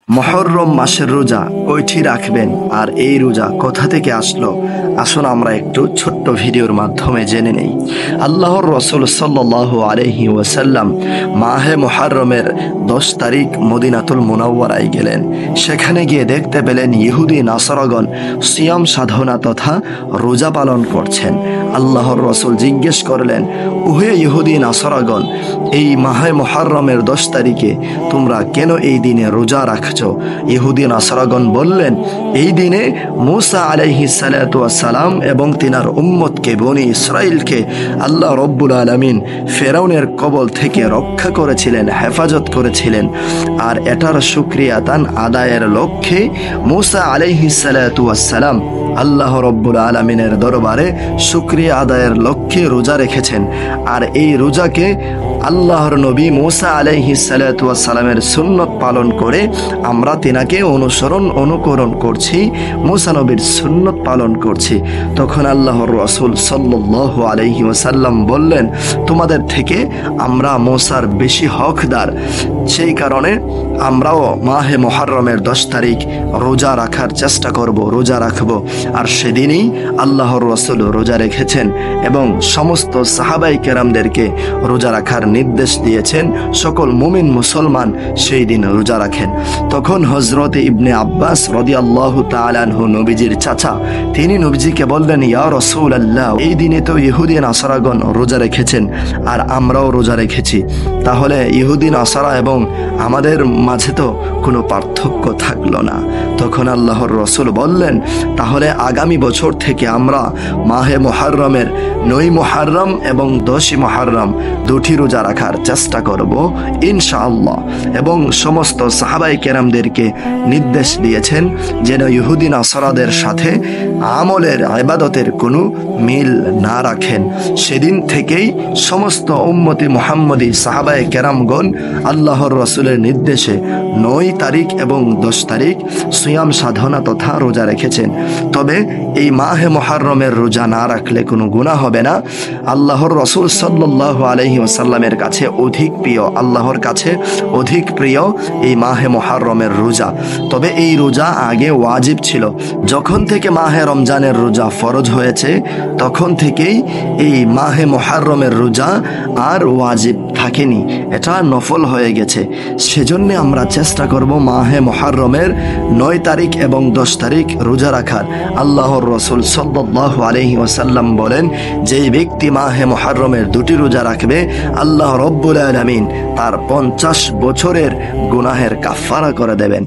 মুহররম মাসের রোজা কয়টি রাখবেন আর এই রোজা কোথা থেকে আসলো, আসুন আমরা একটু ছোট্ট ভিডিওর মাধ্যমে জেনে নেই। আল্লাহর রসুল সাল্লাল্লাহু আলাইহি ওয়াসাল্লাম মাহে মুহররমের 10 তারিখ মদিনাতুল মুনাওয়ারায় গেলেন। সেখানে গিয়ে দেখতে পেলেন ইহুদি নাসারাগণ সিয়াম সাধনা তথা রোজা পালন করছেন। আল্লাহর রসুল জিজ্ঞেস করলেন, ওহে ইহুদি নাসারাগণ, এই মাহে মুহররমের 10 তারিখে তোমরা কেন এই দিনে রোজা রাখছ? ইহুদি নাসারাগণ বললেন, এই দিনে মূসা আলাইহিস সালাতু ওয়াস সালাম এবং তিনার উম্মতকে, বনি ইসরাইলকে আল্লাহ রব্বুল আলামিন ফেরাউনের কবল থেকে রক্ষা করেছিলেন, হেফাজত করেছিলেন। আর এটার শুকরিয়া তান আদায়ের লক্ষ্যে মূসা আলাইহিস সালাতু ওয়াস সালাম আল্লাহ রব্বুল আলামিনের দরবারে শুকরিয়া আদায়ের লক্ষ্যে রোজা রেখেছেন। আর এই রোজাকে আল্লাহর নবী মূসা আলাইহিস সালাতু ওয়াস সালামের সুন্নত পালন করে আমরা তিনাকে অনুকরণ করছি, মূসা নবীর সুন্নত পালন করছি। তখন আল্লাহর রাসূল সাল্লাল্লাহু আলাইহি ওয়াসাল্লাম বললেন, তোমাদের থেকে আমরা মূসার বেশি হকদার, সেই কারণে আমরাও মাহে মুহররমের 10 তারিখ রোজা রাখার চেষ্টা করব, রোজা রাখব। আর সেদিনই আল্লাহর রাসূল রোজা রেখেছেন এবং সমস্ত সাহাবাই কেরামদেরকে রোজা রাখার নির্দেশ দিয়েছেন। সকল মুমিন মুসলমান সেই দিন রোজা রাখেন। তখন হযরত ইবনে আব্বাস রাদিয়াল্লাহু তাআলা আনহু, নবীজির চাচা, তিনি নবীজিকে বললেন, ইয়া রাসূলুল্লাহ, এই দিনে তো ইহুদি নাসারাগণ রোজা রেখেছেন আর আমরাও রোজা রেখেছি, তাহলে ইহুদি নাসারা এবং আমাদের মাঝে তো কোনো পার্থক্য থাকলো না। তখন আল্লাহর রাসূল বললেন, তাহলে আগামী বছর থেকে আমরা মাহে মুহররমের 9 মুহররম এবং 10 মুহররম দুটি রোজা রাখার চেষ্টা করব ইনশাআল্লাহ। এবং সমস্ত সাহাবায়ে কেরামদেরকে নির্দেশ দিয়েছেন যেন ইহুদি নাসারাদের সাথে আমলের ইবাদতের কোনো মিল না রাখেন। সেদিন থেকেই সমস্ত উম্মতি মুহাম্মদী সাহাবায়ে কেরামগণ আল্লাহর রাসূলের নির্দেশে 9 তারিখ এবং 10 তারিখ সিয়াম সাধনা তথা রোজা রেখেছেন। তবে এই মাহে মুহররমের রোজা না রাখলে কোনো গুনাহ হবে না। আল্লাহর রাসূল সাল্লাল্লাহু আলাইহি ওয়াসাল্লামের কাছে অধিক প্রিয়, আল্লাহর কাছে অধিক প্রিয় এই মাহে মুহররমের রোজা। তবে এই রোজা আগে ওয়াজিব ছিল। যখন থেকে মাহে রমজানের রোজা ফরজ হয়েছে তখন থেকেই এই মাহে মুহররমের রোজা আর ওয়াজিব থাকেনি, এটা নফল হয়ে গেছে। সেজন্য আমরা চেষ্টা করব মাহে মুহররমের 9 তারিখ এবং 10 তারিখ রোজা রাখার। আল্লাহর রাসূল সাল্লাল্লাহু আলাইহি ওয়াসাল্লাম বলেন, যেই ব্যক্তি মাহে মুহররমের 2টি রোজা রাখবে, আল্লাহ রব্বুল আলামিন তার 50 বছরের গুনাহের কাফারা করে দেবেন।